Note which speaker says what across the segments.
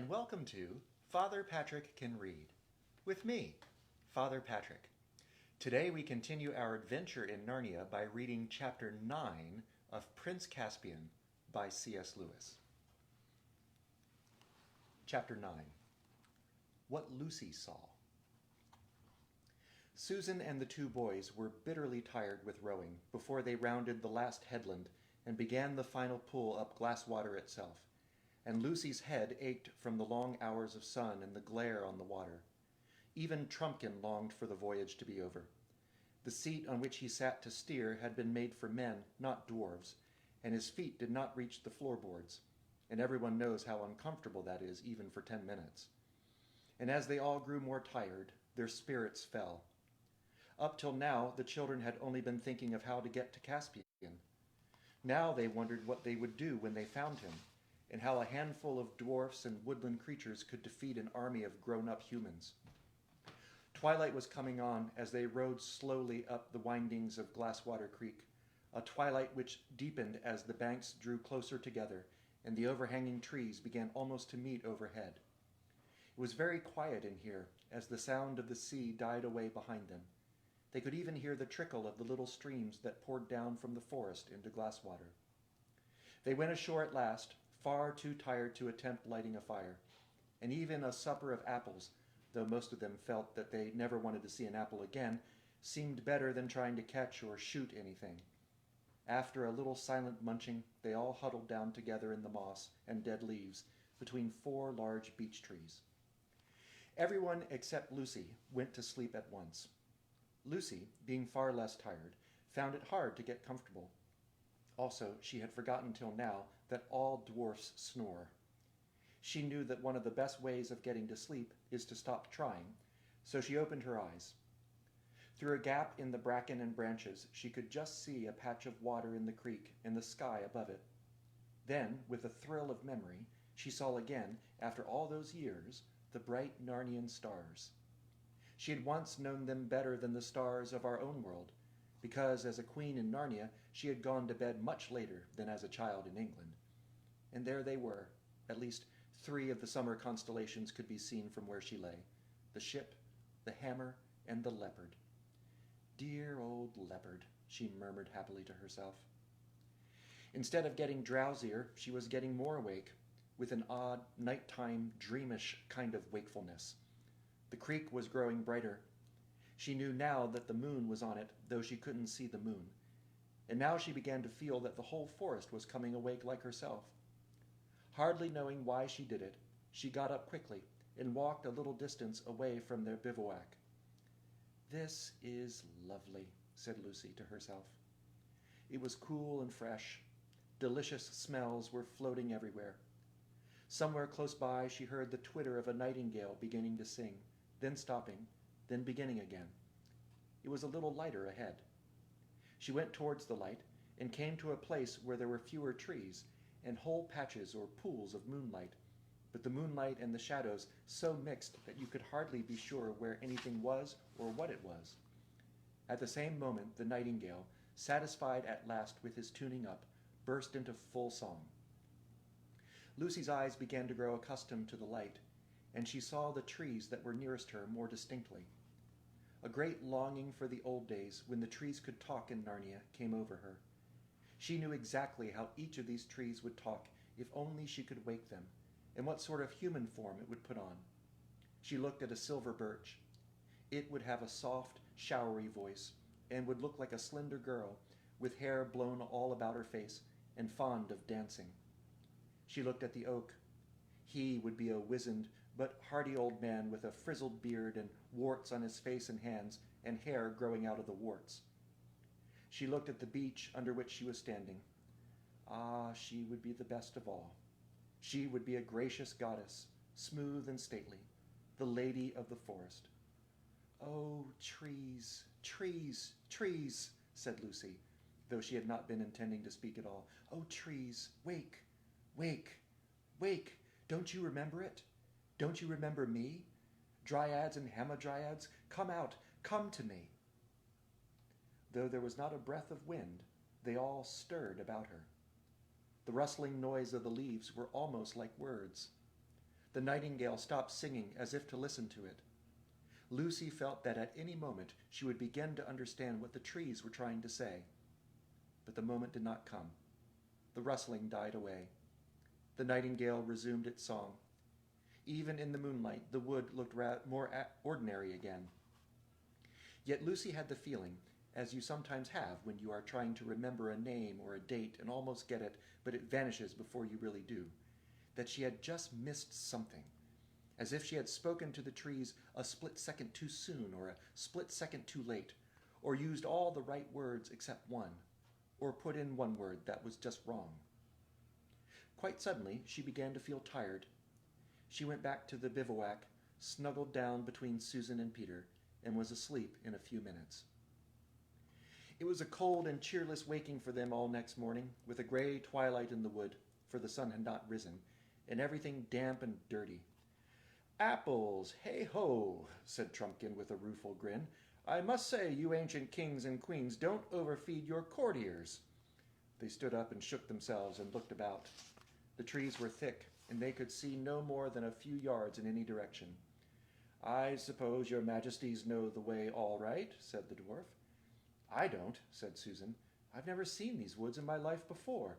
Speaker 1: and welcome to Father Patrick Can Read, with me, Father Patrick. Today we continue our adventure in Narnia by reading Chapter 9 of Prince Caspian by C.S. Lewis. Chapter 9. What Lucy Saw. Susan and the two boys were bitterly tired with rowing before they rounded the last headland and began the final pull up Glasswater itself, and Lucy's head ached from the long hours of sun and the glare on the water. Even Trumpkin longed for the voyage to be over. The seat on which he sat to steer had been made for men, not dwarves, and his feet did not reach the floorboards, and everyone knows how uncomfortable that is even for 10 minutes. And as they all grew more tired, their spirits fell. Up till now, the children had only been thinking of how to get to Caspian. Now they wondered what they would do when they found him, and how a handful of dwarfs and woodland creatures could defeat an army of grown-up humans. Twilight was coming on as they rowed slowly up the windings of Glasswater Creek, a twilight which deepened as the banks drew closer together and the overhanging trees began almost to meet overhead. It was very quiet in here as the sound of the sea died away behind them. They could even hear the trickle of the little streams that poured down from the forest into Glasswater. They went ashore at last, far too tired to attempt lighting a fire, and even a supper of apples, though most of them felt that they never wanted to see an apple again, seemed better than trying to catch or shoot anything. After a little silent munching, they all huddled down together in the moss and dead leaves between 4 large beech trees. Everyone except Lucy went to sleep at once. Lucy, being far less tired, found it hard to get comfortable. Also, she had forgotten till now that all dwarfs snore. She knew that one of the best ways of getting to sleep is to stop trying, so she opened her eyes. Through a gap in the bracken and branches, she could just see a patch of water in the creek and the sky above it. Then, with a thrill of memory, she saw again, after all those years, the bright Narnian stars. She had once known them better than the stars of our own world, because as a queen in Narnia she had gone to bed much later than as a child in England. And there they were. At least 3 of the summer constellations could be seen from where she lay: the ship, the hammer, and the leopard. Dear old leopard, she murmured happily to herself. Instead of getting drowsier, she was getting more awake, with an odd, nighttime, dreamish kind of wakefulness. The creek was growing brighter. She knew now that the moon was on it, though she couldn't see the moon. And now she began to feel that the whole forest was coming awake like herself. Hardly knowing why she did it, she got up quickly and walked a little distance away from their bivouac. "This is lovely," said Lucy to herself. It was cool and fresh. Delicious smells were floating everywhere. Somewhere close by she heard the twitter of a nightingale beginning to sing, then stopping, then beginning again. It was a little lighter ahead. She went towards the light and came to a place where there were fewer trees and whole patches or pools of moonlight, but the moonlight and the shadows so mixed that you could hardly be sure where anything was or what it was. At the same moment the nightingale, satisfied at last with his tuning up, burst into full song. Lucy's eyes began to grow accustomed to the light, and she saw the trees that were nearest her more distinctly. A great longing for the old days when the trees could talk in Narnia came over her. She knew exactly how each of these trees would talk if only she could wake them, and what sort of human form it would put on. She looked at a silver birch. It would have a soft, showery voice, and would look like a slender girl, with hair blown all about her face, and fond of dancing. She looked at the oak. He would be a wizened but hearty old man with a frizzled beard and warts on his face and hands, and hair growing out of the warts. She looked at the beech under which she was standing. Ah, she would be the best of all. She would be a gracious goddess, smooth and stately, the lady of the forest. "Oh, trees, trees, trees," said Lucy, though she had not been intending to speak at all. "Oh, trees, wake, wake, wake! Don't you remember it? Don't you remember me? Dryads and hamadryads, come out, come to me." Though there was not a breath of wind, they all stirred about her. The rustling noise of the leaves were almost like words. The nightingale stopped singing as if to listen to it. Lucy felt that at any moment she would begin to understand what the trees were trying to say. But the moment did not come. The rustling died away. The nightingale resumed its song. Even in the moonlight, the wood looked more ordinary again. Yet Lucy had the feeling, as you sometimes have when you are trying to remember a name or a date and almost get it, but it vanishes before you really do, that she had just missed something, as if she had spoken to the trees a split second too soon or a split second too late, or used all the right words except one, or put in one word that was just wrong. Quite suddenly, she began to feel tired. She went back to the bivouac, snuggled down between Susan and Peter, and was asleep in a few minutes. It was a cold and cheerless waking for them all next morning, with a gray twilight in the wood, for the sun had not risen, and everything damp and dirty. "Apples, hey-ho," said Trumpkin with a rueful grin. "I must say you ancient kings and queens don't overfeed your courtiers." They stood up and shook themselves and looked about. The trees were thick, and they could see no more than a few yards in any direction. "I suppose your majesties know the way all right," said the dwarf. "I don't," said Susan. "I've never seen these woods in my life before.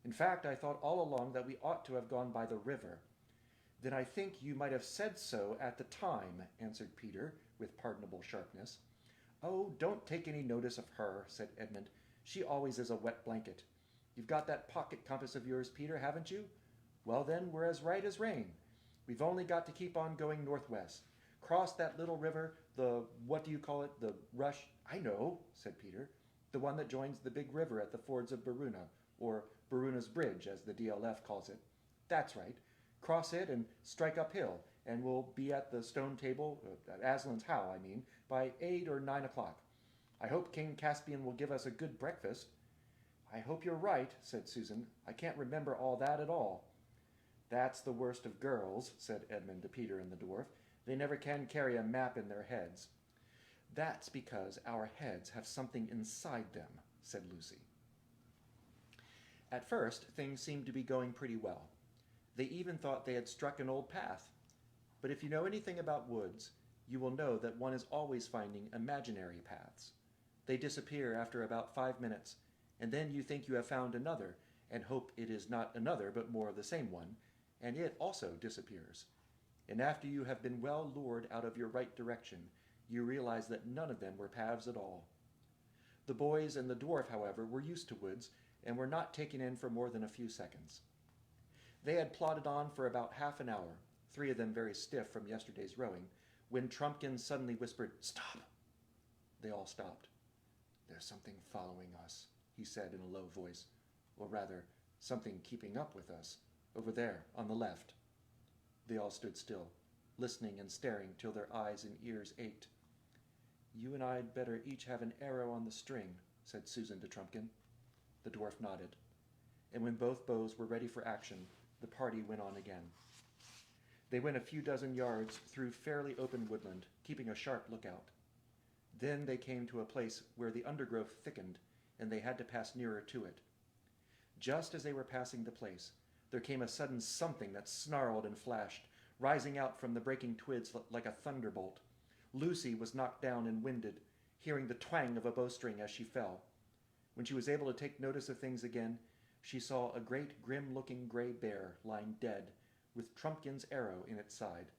Speaker 1: In fact, I thought all along that we ought to have gone by the river." "Then I think you might have said so at the time," answered Peter, with pardonable sharpness. "Oh, don't take any notice of her," said Edmund. "She always is a wet blanket. You've got that pocket compass of yours, Peter, haven't you? Well then, we're as right as rain. We've only got to keep on going northwest. Cross that little river, what do you call it, the Rush—" "I know," said Peter. "The one that joins the big river at the fords of Baruna, or Baruna's Bridge, as the DLF calls it. That's right. Cross it and strike uphill, and we'll be at the stone table, Aslan's How, I mean, by 8 or 9 o'clock. I hope King Caspian will give us a good breakfast." "I hope you're right," said Susan. "I can't remember all that at all." "That's the worst of girls," said Edmund to Peter and the dwarf. "They never can carry a map in their heads." "That's because our heads have something inside them," said Lucy. At first, things seemed to be going pretty well. They even thought they had struck an old path. But if you know anything about woods, you will know that one is always finding imaginary paths. They disappear after about 5 minutes, and then you think you have found another, and hope it is not another but more of the same one, and it also disappears. And after you have been well lured out of your right direction, you realize that none of them were paths at all. The boys and the dwarf, however, were used to woods, and were not taken in for more than a few seconds. They had plodded on for about half an hour, 3 of them very stiff from yesterday's rowing, when Trumpkin suddenly whispered, "Stop!" They all stopped. "There's something following us," he said in a low voice, "or rather, something keeping up with us, over there, on the left." They all stood still, listening and staring till their eyes and ears ached. "You and I'd better each have an arrow on the string," said Susan to Trumpkin. The dwarf nodded, and when both bows were ready for action, the party went on again. They went a few dozen yards through fairly open woodland, keeping a sharp lookout. Then they came to a place where the undergrowth thickened, and they had to pass nearer to it. Just as they were passing the place, there came a sudden something that snarled and flashed, rising out from the breaking twigs like a thunderbolt. Lucy was knocked down and winded, hearing the twang of a bowstring as she fell. When she was able to take notice of things again, she saw a great grim-looking gray bear lying dead, with Trumpkin's arrow in its side.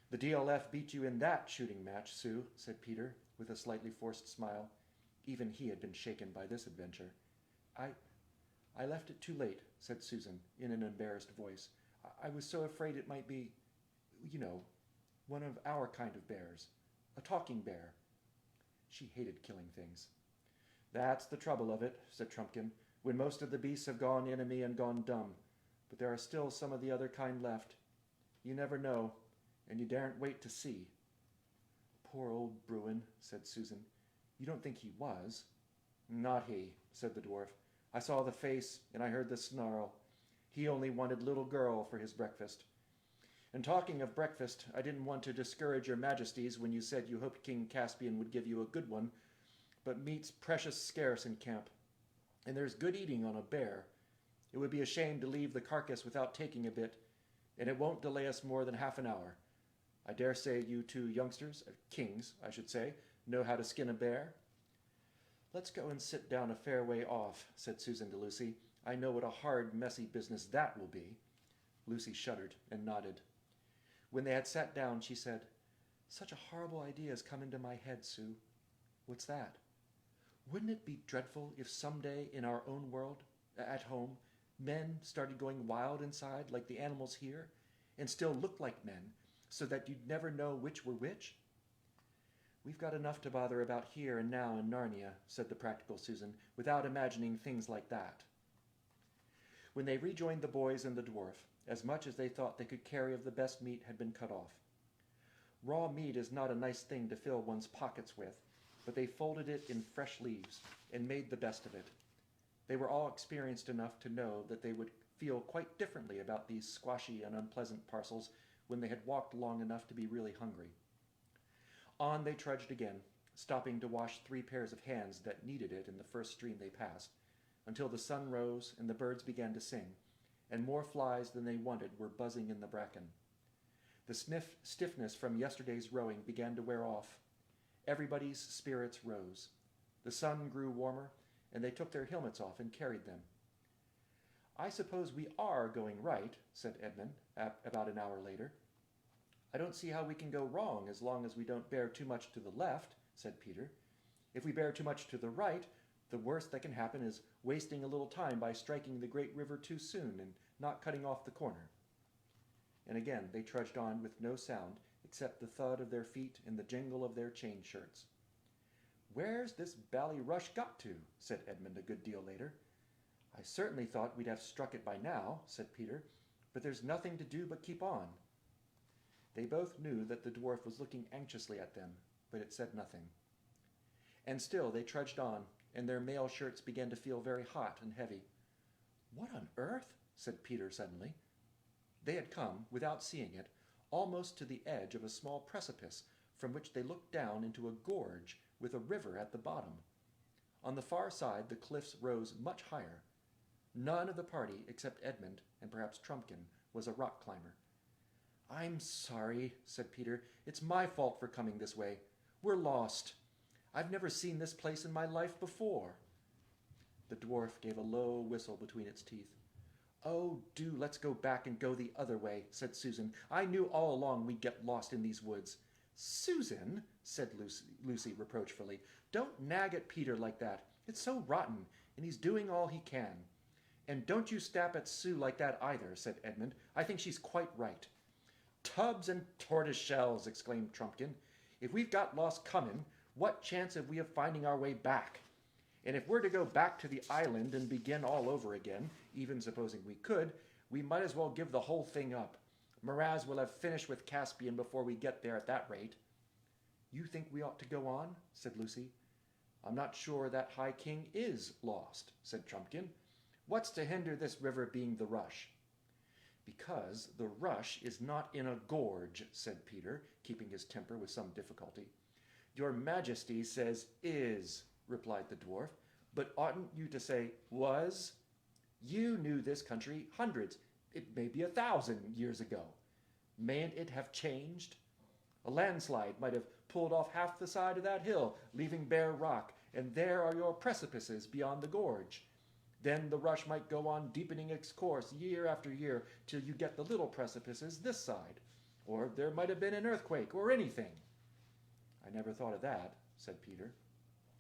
Speaker 1: "The DLF beat you in that shooting match, Sue," said Peter, with a slightly forced smile. Even he had been shaken by this adventure. I left it too late," said Susan, in an embarrassed voice. I was so afraid it might be, one of our kind of bears. A talking bear." She hated killing things. "That's the trouble of it," said Trumpkin, "when most of the beasts have gone enemy and gone dumb. But there are still some of the other kind left. You never know, and you daren't wait to see." "Poor old Bruin," said Susan. "You don't think he was?" "Not he," said the dwarf. "I saw the face, and I heard the snarl. He only wanted little girl for his breakfast. And talking of breakfast, I didn't want to discourage your majesties when you said you hoped King Caspian would give you a good one, but meat's precious scarce in camp, and there's good eating on a bear. It would be a shame to leave the carcass without taking a bit. and it won't delay us more than half an hour. I dare say you two youngsters, kings, I should say, know how to skin a bear." "Let's go and sit down a fair way off," said Susan to Lucy. "I know what a hard, messy business that will be." Lucy shuddered and nodded. When they had sat down, she said, "Such a horrible idea has come into my head, Sue." "What's that?" "Wouldn't it be dreadful if someday in our own world, at home, men started going wild inside like the animals here, and still looked like men, so that you'd never know which were which?" "We've got enough to bother about here and now in Narnia," said the practical Susan, "without imagining things like that." When they rejoined the boys and the dwarf, as much as they thought they could carry of the best meat had been cut off. Raw meat is not a nice thing to fill one's pockets with, but they folded it in fresh leaves and made the best of it. They were all experienced enough to know that they would feel quite differently about these squashy and unpleasant parcels when they had walked long enough to be really hungry. On they trudged again, stopping to wash 3 pairs of hands that needed it in the first stream they passed, until the sun rose and the birds began to sing, and more flies than they wanted were buzzing in the bracken. The stiffness from yesterday's rowing began to wear off. Everybody's spirits rose. The sun grew warmer, and they took their helmets off and carried them. "I suppose we are going right," said Edmund, about an hour later. "I don't see how we can go wrong as long as we don't bear too much to the left," said Peter. "If we bear too much to the right, the worst that can happen is wasting a little time by striking the great river too soon and not cutting off the corner." And again they trudged on with no sound except the thud of their feet and the jingle of their chain shirts. "Where's this bally rush got to?" said Edmund a good deal later. "I certainly thought we'd have struck it by now," said Peter, "but there's nothing to do but keep on." They both knew that the dwarf was looking anxiously at them, but it said nothing. And still they trudged on, and their mail shirts began to feel very hot and heavy. "What on earth?" said Peter suddenly. They had come, without seeing it, almost to the edge of a small precipice from which they looked down into a gorge with a river at the bottom. On the far side the cliffs rose much higher. None of the party, except Edmund and perhaps Trumpkin, was a rock climber. "I'm sorry," said Peter. "It's my fault for coming this way. We're lost. I've never seen this place in my life before." The dwarf gave a low whistle between its teeth. "Oh, do let's go back and go the other way," said Susan. "I knew all along we'd get lost in these woods." "Susan," said Lucy reproachfully, "don't nag at Peter like that. It's so rotten, and he's doing all he can." "And don't you snap at Sue like that either," said Edmund. "I think she's quite right." "Tubs and tortoise shells!" exclaimed Trumpkin. "If we've got lost coming, what chance have we of finding our way back? And if we're to go back to the island and begin all over again, even supposing we could, we might as well give the whole thing up. Miraz will have finished with Caspian before we get there at that rate." "You think we ought to go on?" said Lucy. "I'm not sure that High King is lost," said Trumpkin. "What's to hinder this river being the rush?" "Because the rush is not in a gorge," said Peter, keeping his temper with some difficulty. "Your Majesty says is," replied the dwarf, "but oughtn't you to say was? You knew this country hundreds, it may be 1,000 years ago. Mayn't it have changed? A landslide might have pulled off half the side of that hill, leaving bare rock, and there are your precipices beyond the gorge. Then the rush might go on deepening its course year after year till you get the little precipices this side. Or there might have been an earthquake or anything." "I never thought of that," said Peter.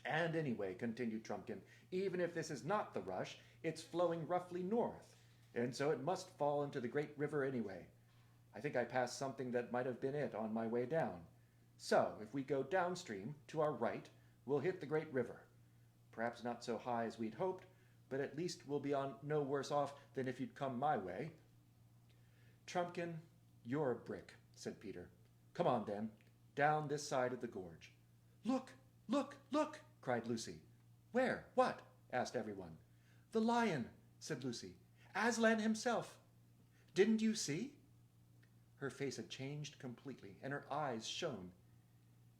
Speaker 1: "And anyway," continued Trumpkin, "even if this is not the rush, it's flowing roughly north, and so it must fall into the great river anyway. I think I passed something that might have been it on my way down. So, if we go downstream, to our right, we'll hit the great river. Perhaps not so high as we'd hoped, but at least we'll be on no worse off than if you'd come my way." "Trumpkin, you're a brick," said Peter. "Come on, then, down this side of the gorge." "Look, look, look!" cried Lucy. "Where? What?" asked everyone. "The lion," said Lucy. "Aslan himself. Didn't you see?" Her face had changed completely, and her eyes shone.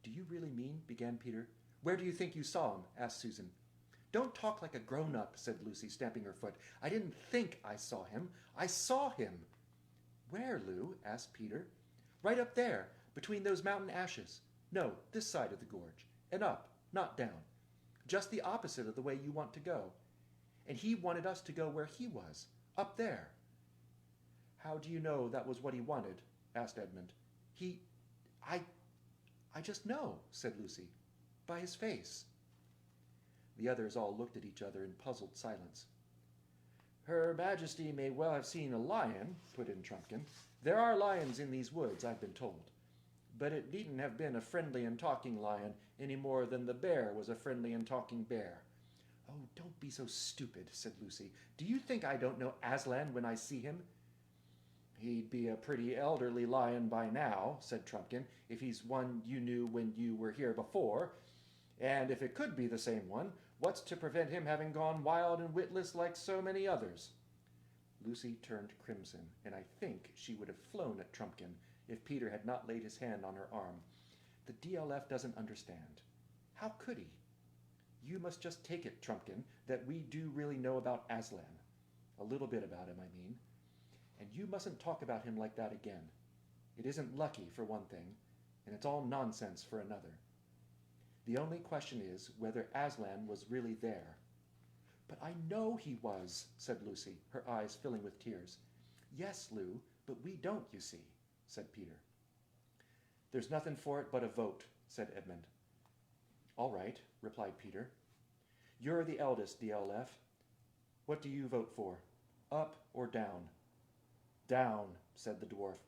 Speaker 1: "Do you really mean—" began Peter. "Where do you think you saw him?" asked Susan. "Don't talk like a grown-up," said Lucy, stamping her foot. "I didn't think I saw him. I saw him." Where, Lou? Asked Peter. Right up there, between those mountain ashes. No, this side of the gorge. And up, not down. Just the opposite of the way you want to go. And he wanted us to go where he was, up there. How do you know that was what he wanted? Asked Edmund. I just know, said Lucy, by his face. The others all looked at each other in puzzled silence. Her Majesty may well have seen a lion, put in Trumpkin. There are lions in these woods, I've been told. But it needn't have been a friendly and talking lion any more than the bear was a friendly and talking bear. Oh, don't be so stupid, said Lucy. Do you think I don't know Aslan when I see him? He'd be a pretty elderly lion by now, said Trumpkin, if he's one you knew when you were here before. And if it could be the same one, what's to prevent him having gone wild and witless like so many others? Lucy turned crimson, and I think she would have flown at Trumpkin if Peter had not laid his hand on her arm. The DLF doesn't understand. How could he? You must just take it, Trumpkin, that we do really know about Aslan. A little bit about him, I mean. And you mustn't talk about him like that again. It isn't lucky, for one thing, and it's all nonsense for another. The only question is whether Aslan was really there. But I know he was, said Lucy, her eyes filling with tears. Yes, Lou, but we don't, you see, said Peter. There's nothing for it but a vote, said Edmund. All right, replied Peter. You're the eldest, DLF. What do you vote for, up or down? Down, said the dwarf.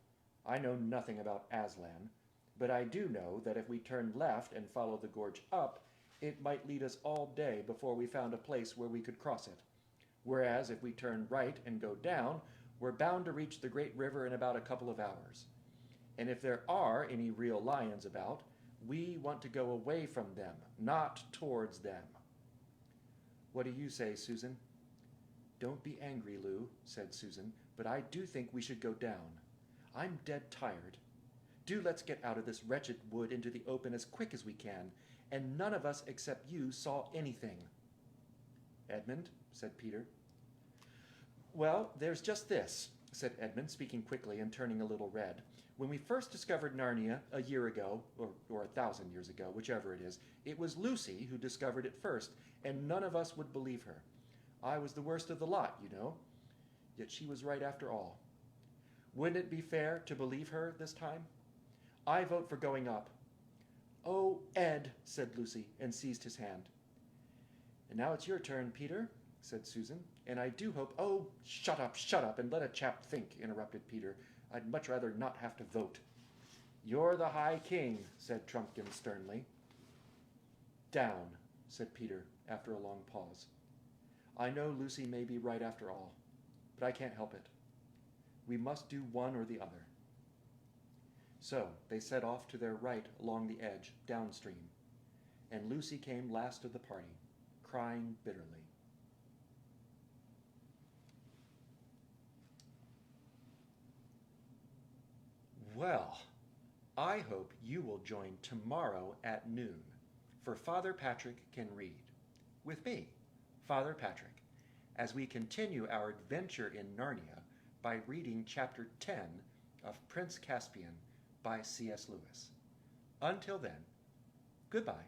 Speaker 1: I know nothing about Aslan, but I do know that if we turned left and followed the gorge up, it might lead us all day before we found a place where we could cross it. Whereas if we turn right and go down, we're bound to reach the great river in about a couple of hours. And if there are any real lions about, we want to go away from them, not towards them. What do you say, Susan? Don't be angry, Lou, said Susan, but I do think we should go down. I'm dead tired. Do let's get out of this wretched wood into the open as quick as we can, and none of us except you saw anything. Edmund, said Peter. Well, there's just this, said Edmund, speaking quickly and turning a little red. When we first discovered Narnia a year ago, or 1,000 years ago, whichever it is, it was Lucy who discovered it first, and none of us would believe her. I was the worst of the lot, you know. Yet she was right after all. Wouldn't it be fair to believe her this time? I vote for going up. Oh, Ed, said Lucy, and seized his hand. And now it's your turn, Peter, said Susan, and I do hope— Oh, shut up, and let a chap think, interrupted Peter. I'd much rather not have to vote. You're the High King, said Trumpkin sternly. Down, said Peter, after a long pause. I know Lucy may be right after all, but I can't help it. We must do one or the other. So they set off to their right along the edge, downstream, and Lucy came last of the party, crying bitterly. Well, I hope you will join tomorrow at noon for Father Patrick Can Read, with me, Father Patrick, as we continue our adventure in Narnia by reading Chapter 10 of Prince Caspian by C.S. Lewis. Until then, goodbye.